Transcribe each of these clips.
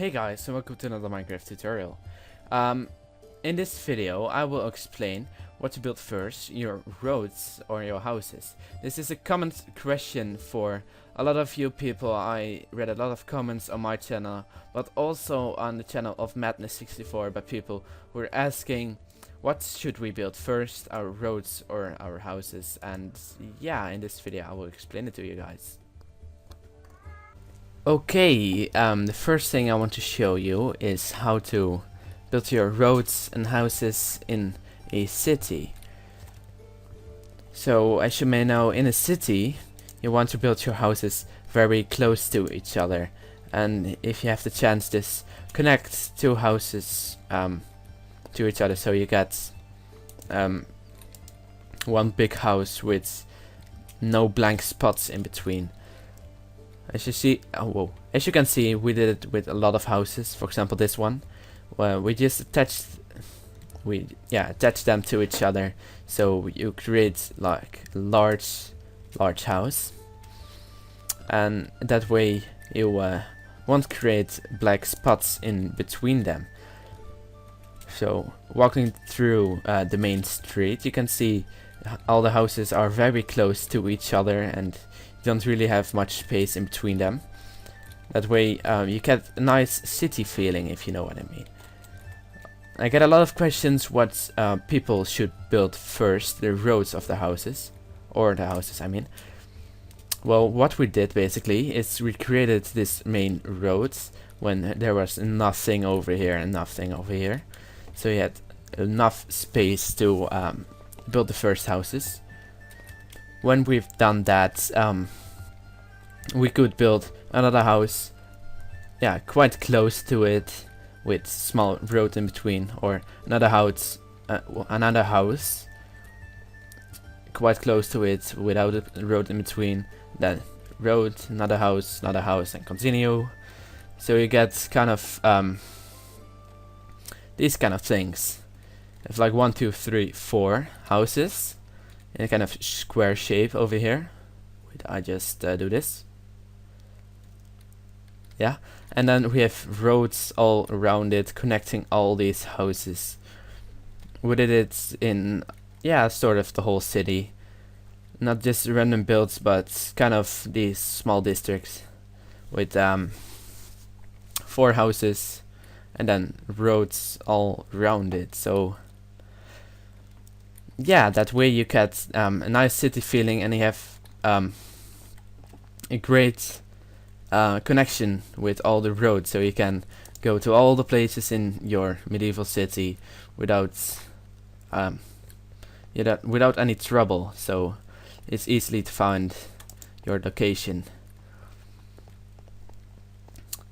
Hey guys, and welcome to another Minecraft tutorial. In this video, I will explain what to build first, your roads or your houses. This is a common question for a lot of you people. I read a lot of comments on my channel, but also on the channel of Madness64 by people who are asking, what should we build first, our roads or our houses? And yeah, in this video I will explain it to you guys. Okay, the first thing I want to show you is how to build your roads and houses in a city. So, as you may know, in a city, you want to build your houses very close to each other. And if you have the chance, just connect two houses to each other, so you get one big house with no blank spots in between. As you can see, we did it with a lot of houses. For example, this one, where we just attached them to each other, so you create like a large house, and that way you won't create black spots in between them. So walking through the main street, you can see all the houses are very close to each other and don't really have much space in between them. That way you get a nice city feeling, if you know what I mean. I get a lot of questions what people should build first, the roads of the houses, or the houses I mean. Well, what we did basically is we created this main roads when there was nothing over here and nothing over here. So you had enough space to build the first houses. When we've done that, we could build another house, quite close to it, with small road in between, or another house quite close to it without a road in between. Then road, another house, and continue. So you get kind of these kind of things. It's like 1, 2, 3, 4 houses in a kind of square shape over here. Wait, I just do this. Yeah, and then we have roads all around it connecting all these houses. We did it in, sort of the whole city. Not just random builds, but kind of these small districts with 4 houses and then roads all around it. So yeah, that way you get a nice city feeling, and you have a great connection with all the roads, so you can go to all the places in your medieval city without without any trouble. So it's easily to find your location.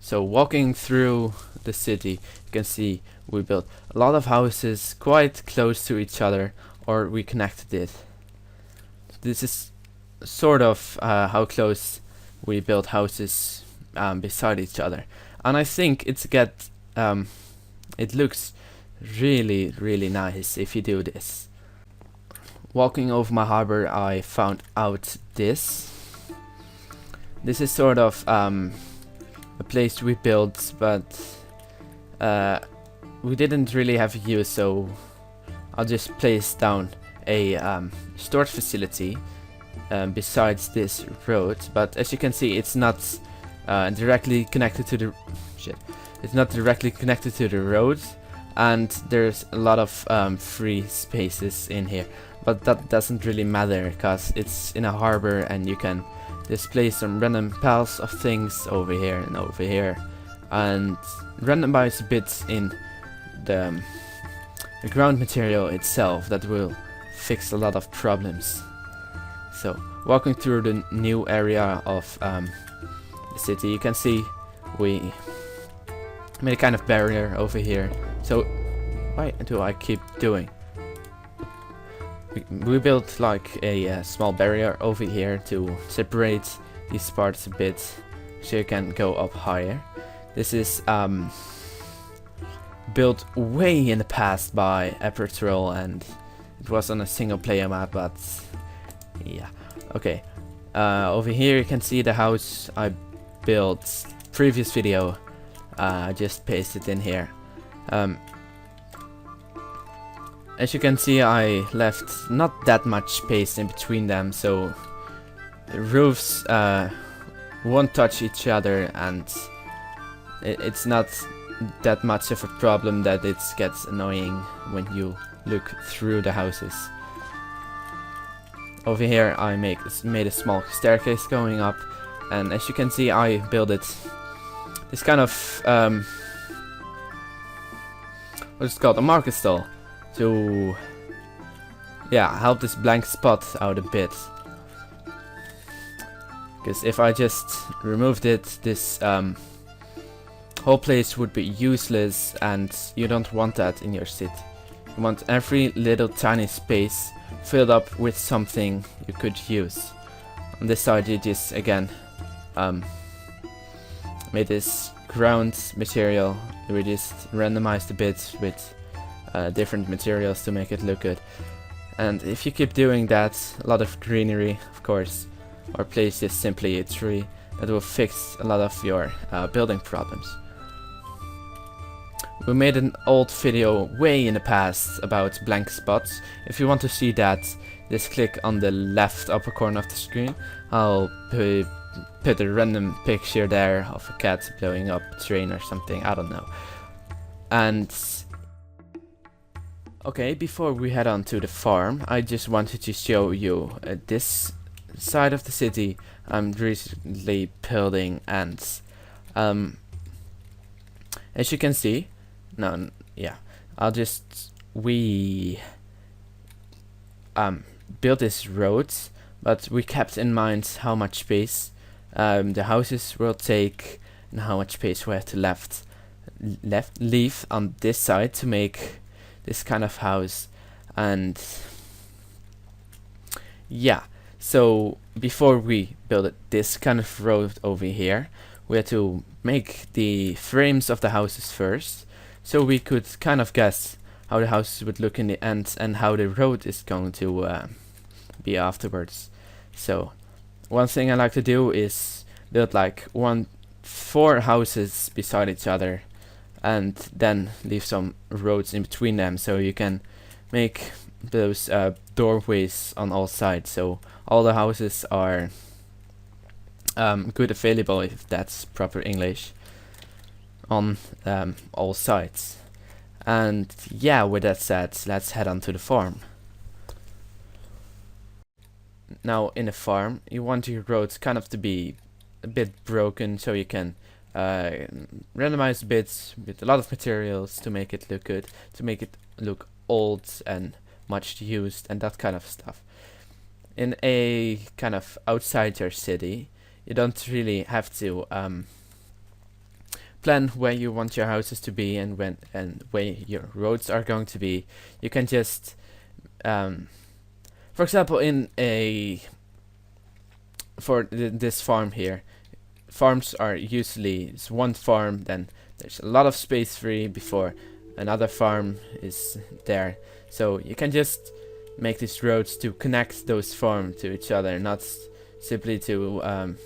So walking through the city, you can see we built a lot of houses quite close to each other, or we connected it. This is sort of how close we build houses beside each other, and I think it looks really nice if you do this. Walking over my harbor, I found out this. This is sort of a place we built, but we didn't really have a use, so I'll just place down a storage facility besides this road. But as you can see, it's not directly connected to the It's not directly connected to the road, and there's a lot of free spaces in here. But that doesn't really matter, because it's in a harbor, and you can display some random piles of things over here and over here, and randomize a bit in the ground material itself. That will fix a lot of problems. So walking through the new area of the city, you can see we made a kind of barrier over here. So why do I keep doing? We built like a small barrier over here to separate these parts a bit, so you can go up higher. This is built way in the past by Apertrol, and it was on a single player map, but yeah. Okay, over here you can see the house I built previous video. I just paste it in here. As you can see, I left not that much space in between them, so the roofs won't touch each other, and it's not that much of a problem that it gets annoying when you look through the houses. Over here I made a small staircase going up, and as you can see I built it this kind of what is it called, a market stall, to help this blank spot out a bit. Because if I just removed it, this whole place would be useless, and you don't want that in your city. You want every little tiny space filled up with something you could use. On this side you just again made this ground material. We just randomized a bit with different materials to make it look good. And if you keep doing that, a lot of greenery, of course, or place just simply a tree, that will fix a lot of your building problems. We made an old video way in the past about blank spots. If you want to see that, just click on the left upper corner of the screen. I'll put a random picture there of a cat blowing up a train or something, I don't know. And okay, before we head on to the farm, I just wanted to show you this side of the city I'm recently building, and as you can see, we built this road, but we kept in mind how much space the houses will take and how much space we have to leave on this side to make this kind of house. And yeah, so before we built this kind of road over here, we had to make the frames of the houses first, so we could kind of guess how the houses would look in the end and how the road is going to be afterwards. So one thing I like to do is build like 4 houses beside each other, and then leave some roads in between them, so you can make those doorways on all sides, so all the houses are good available, if that's proper English, on all sides. And yeah, with that said, let's head on to the farm. Now in the farm you want your roads kind of to be a bit broken, so you can randomize bits with a lot of materials to make it look good, to make it look old and much used and that kind of stuff. In a kind of outside your city, you don't really have to plan where you want your houses to be and where your roads are going to be. You can just for example, in this farm here, farms are usually one farm, then there's a lot of space free before another farm is there, so you can just make these roads to connect those farms to each other, not simply to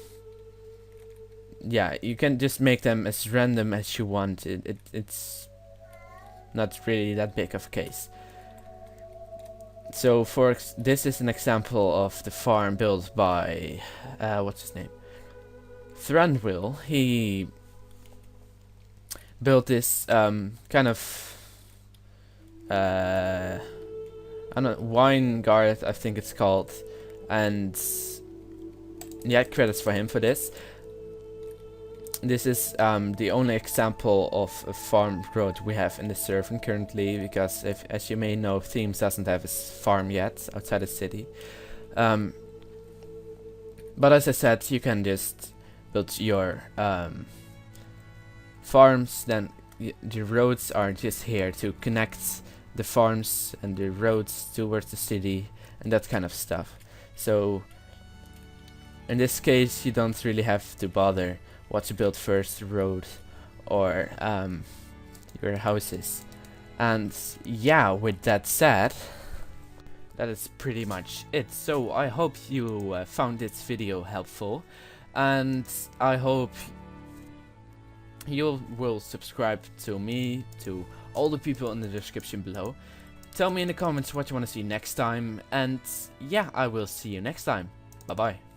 you can just make them as random as you want. It's not really that big of a case. So this is an example of the farm built by what's his name, Thranduil. He built this kind of I don't know, wine garden, I think it's called, and yeah, credits for him for this. This is the only example of a farm road we have in the server currently, because as you may know, Themes doesn't have a farm yet outside the city. But as I said, you can just build your farms, then the roads are just here to connect the farms and the roads towards the city and that kind of stuff. So in this case you don't really have to bother what to build first, the road or your houses. And yeah, with that said, that is pretty much it. So I hope you found this video helpful, and I hope you will subscribe to me, to all the people in the description below. Tell me in the comments what you want to see next time, and yeah, I will see you next time. Bye bye.